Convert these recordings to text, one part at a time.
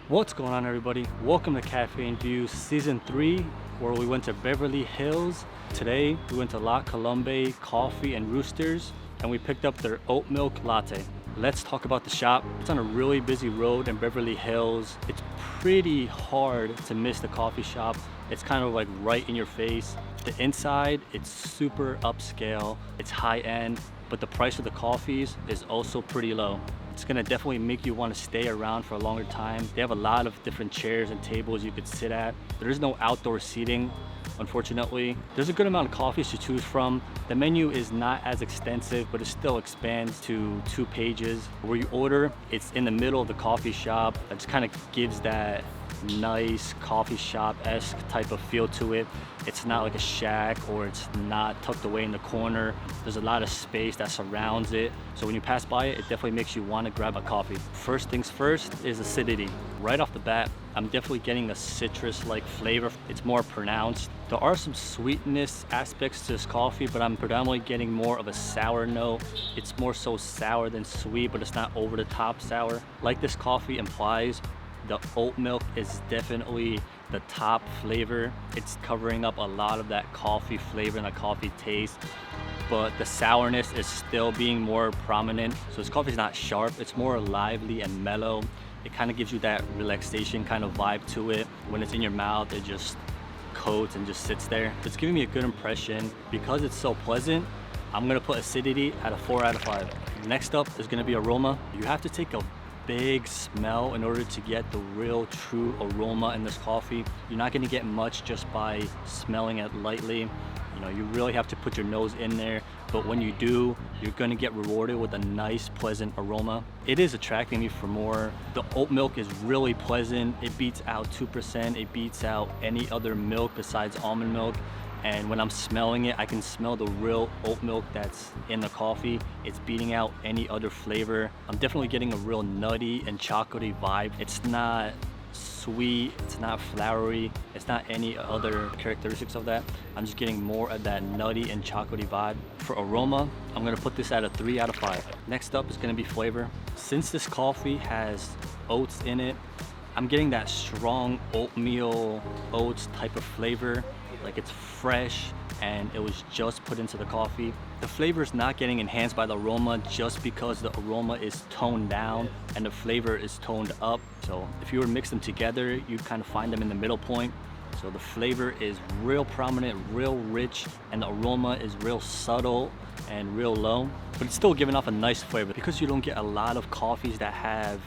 What's going on, everybody? Welcome to Cafe and Views Season 3, where we went to Beverly Hills. Today, we went to La Colombe Coffee and Roosters, and we picked up their oat milk latte. Let's talk about the shop. It's on a really busy road in Beverly Hills. It's pretty hard to miss the coffee shop. It's kind of like right in your face. The inside, it's super upscale. It's high end, but the price of the coffees is also pretty low. It's gonna definitely make you want to stay around for a longer time. They have a lot of different chairs and tables you could sit at. There is no outdoor seating, unfortunately. There's a good amount of coffees to choose from. The menu is not as extensive, but it still expands to 2 pages. Where you order, it's in the middle of the coffee shop. It just kind of gives that nice coffee shop-esque type of feel to it. It's not like a shack, or it's not tucked away in the corner. There's a lot of space that surrounds it, so when you pass by it, it definitely makes you want to grab a coffee. First things first is acidity. Right off the bat, I'm definitely getting a citrus-like flavor. It's more pronounced. There are some sweetness aspects to this coffee, but I'm predominantly getting more of a sour note. It's more so sour than sweet, but it's not over the top sour. Like this coffee implies, the oat milk is definitely the top flavor. It's covering up a lot of that coffee flavor and the coffee taste, but the sourness is still being more prominent. So this coffee is not sharp, it's more lively and mellow. It kind of gives you that relaxation kind of vibe to it. When it's in your mouth, it just coats and just sits there. It's giving me a good impression. Because it's so pleasant, I'm gonna put acidity at a 4 out of 5. Next up is gonna be aroma. You have to take a big smell in order to get the real true aroma in this coffee. You're not going to get much just by smelling it lightly. You know, you really have to put your nose in there, but when you do, you're going to get rewarded with a nice pleasant aroma. It is attracting me for more. The oat milk is really pleasant. It beats out 2%. It beats out any other milk besides almond milk. And when I'm smelling it, I can smell the real oat milk that's in the coffee. It's beating out any other flavor. I'm definitely getting a real nutty and chocolatey vibe. It's not sweet, it's not flowery, it's not any other characteristics of that. I'm just getting more of that nutty and chocolatey vibe. For aroma, I'm gonna put this at a 3 out of 5. Next up is gonna be flavor. Since this coffee has oats in it, I'm getting that strong oatmeal oats type of flavor. Like it's fresh and it was just put into the coffee. The flavor is not getting enhanced by the aroma just because the aroma is toned down and the flavor is toned up. So if you were to mix them together, you kind of find them in the middle point. So the flavor is real prominent, real rich, and the aroma is real subtle and real low, but it's still giving off a nice flavor. Because you don't get a lot of coffees that have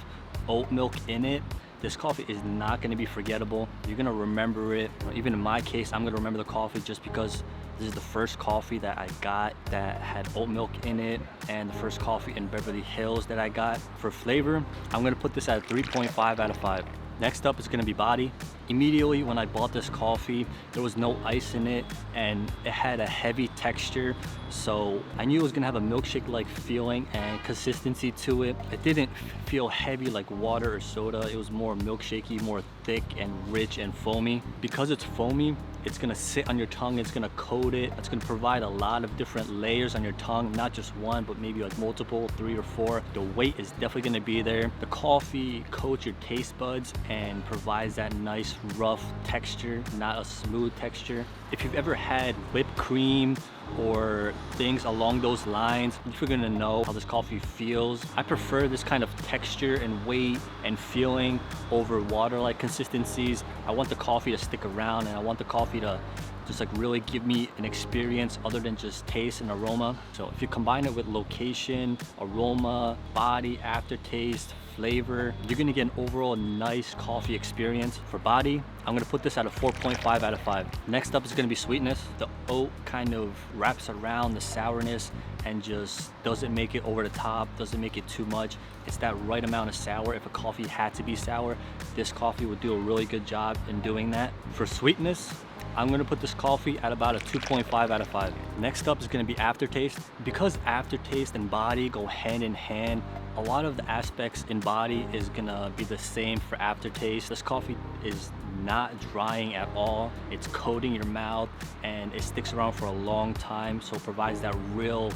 oat milk in it, this coffee is not going to be forgettable. You're going to remember it. Even in my case, I'm going to remember the coffee just because this is the first coffee that I got that had oat milk in it, and the first coffee in Beverly Hills that I got. For flavor, I'm going to put this at a 3.5 out of 5. Next up is going to be body. Immediately when I bought this coffee, there was no ice in it and it had a heavy texture. So I knew it was gonna have a milkshake-like feeling and consistency to it. It didn't feel heavy like water or soda. It was more milkshakey, more thick and rich and foamy. Because it's foamy, it's gonna sit on your tongue, it's gonna coat it, it's gonna provide a lot of different layers on your tongue, not just one, but maybe like multiple, 3 or 4. The weight is definitely gonna be there. The coffee coats your taste buds and provides that nice rough texture, not a smooth texture. If you've ever had whipped cream or things along those lines, you're gonna know how this coffee feels. I prefer this kind of texture and weight and feeling over water-like consistencies. I want the coffee to stick around, and I want the coffee to just like really give me an experience other than just taste and aroma. So if you combine it with location, aroma, body, aftertaste, flavor, you're gonna get an overall nice coffee experience. For body, I'm gonna put this at a 4.5 out of 5. Next up is gonna be sweetness. The oat kind of wraps around the sourness and just doesn't make it over the top, doesn't make it too much. It's that right amount of sour. If a coffee had to be sour, this coffee would do a really good job in doing that. For sweetness, I'm gonna put this coffee at about a 2.5 out of 5. Next up is gonna be Aftertaste. Because Aftertaste and body go hand in hand, a lot of the aspects in body is gonna be the same for Aftertaste. This coffee is not drying at all. It's coating your mouth and it sticks around for a long time, so it provides that real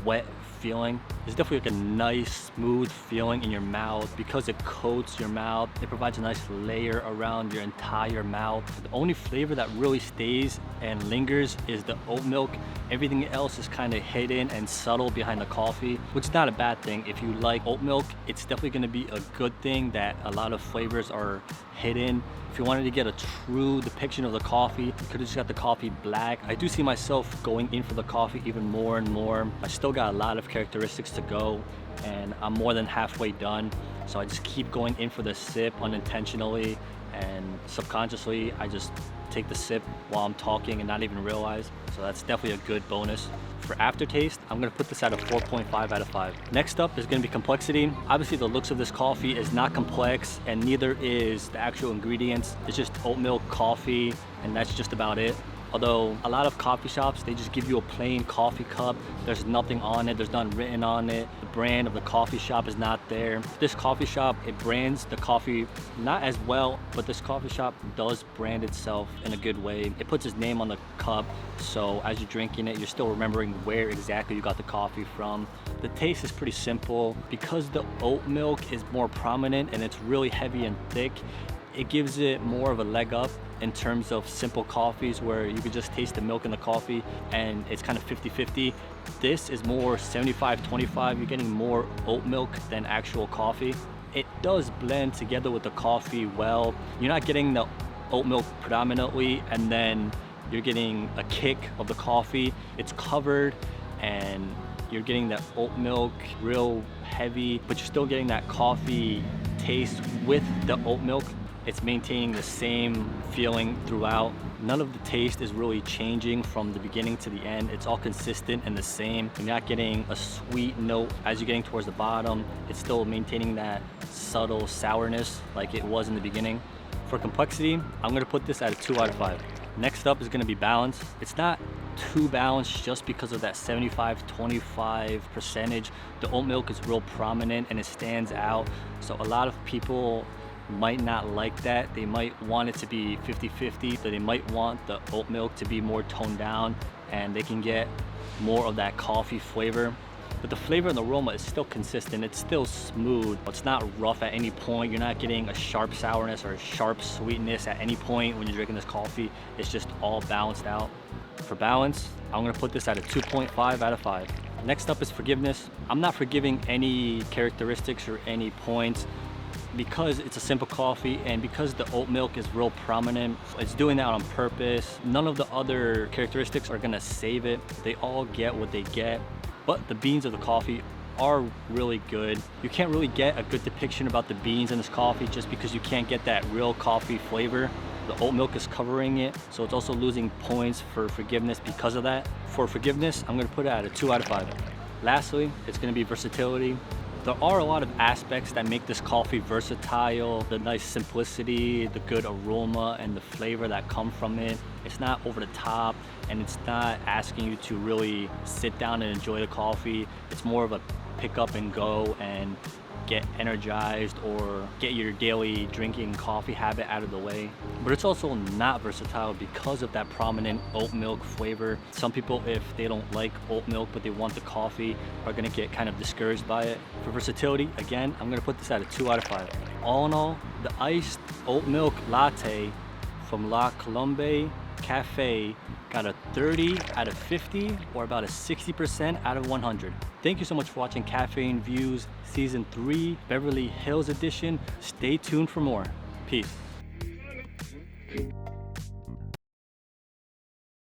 wet feeling. It's definitely like a nice smooth feeling in your mouth because it coats your mouth. It provides a nice layer around your entire mouth. The only flavor that really stays and lingers is the oat milk. Everything else is kind of hidden and subtle behind the coffee, which is not a bad thing. If you like oat milk, it's definitely going to be a good thing that a lot of flavors are hidden. If you wanted to get a true depiction of the coffee, you could have just got the coffee black. I do see myself going in for the coffee even more and more. I still got a lot of characteristics to go and I'm more than halfway done. So I just keep going in for the sip unintentionally, and subconsciously I just take the sip while I'm talking and not even realize. So that's definitely a good bonus. For Aftertaste, I'm gonna put this at a 4.5 out of 5. Next up is gonna be complexity. Obviously the looks of this coffee is not complex and neither is the actual ingredients. It's just oat milk, coffee, and that's just about it. Although a lot of coffee shops, they just give you a plain coffee cup. There's nothing on it, there's nothing written on it. The brand of the coffee shop is not there. This coffee shop, it brands the coffee not as well, but this coffee shop does brand itself in a good way. It puts its name on the cup, so as you're drinking it, you're still remembering where exactly you got the coffee from. The taste is pretty simple. Because the oat milk is more prominent and it's really heavy and thick, it gives it more of a leg up in terms of simple coffees where you could just taste the milk in the coffee and it's kind of 50-50. This is more 75-25. You're getting more oat milk than actual coffee. It does blend together with the coffee well. You're not getting the oat milk predominantly and then you're getting a kick of the coffee. It's covered and you're getting that oat milk real heavy, but you're still getting that coffee taste with the oat milk. It's maintaining the same feeling throughout. None of the taste is really changing from the beginning to the end. It's all consistent and the same. You're not getting a sweet note as you're getting towards the bottom. It's still maintaining that subtle sourness like it was in the beginning. For complexity, I'm gonna put this at a 2 out of 5. Next up is gonna be balance. It's not too balanced just because of that 75-25 percentage. The oat milk is real prominent and it stands out. So a lot of people might not like that. They might want it to be 50-50, so they might want the oat milk to be more toned down and they can get more of that coffee flavor. But the flavor and the aroma is still consistent. It's still smooth. It's not rough at any point. You're not getting a sharp sourness or a sharp sweetness at any point when you're drinking this coffee. It's just all balanced out. For balance, I'm gonna put this at a 2.5 out of 5. Next up is forgiveness. I'm not forgiving any characteristics or any points because it's a simple coffee and because the oat milk is real prominent. It's doing that on purpose. None of the other characteristics are gonna save it. They all get what they get, but the beans of the coffee are really good. You can't really get a good depiction about the beans in this coffee just because you can't get that real coffee flavor. The oat milk is covering it, so it's also losing points for forgiveness because of that. For forgiveness, I'm gonna put it at a 2 out of 5. Lastly, it's gonna be versatility. There are a lot of aspects that make this coffee versatile. The nice simplicity, the good aroma, and the flavor that come from it. It's not over the top, and it's not asking you to really sit down and enjoy the coffee. It's more of a pick up and go and get energized or get your daily drinking coffee habit out of the way. But it's also not versatile because of that prominent oat milk flavor. Some people, if they don't like oat milk but they want the coffee, are gonna get kind of discouraged by it. For versatility, again, I'm gonna put this at a 2 out of 5. All in all, the iced oat milk latte from La Colombe Cafe got a 30 out of 50, or about a 60% out of 100. Thank you so much for watching Cafe and Views Season 3 Beverly Hills Edition. Stay tuned for more. Peace.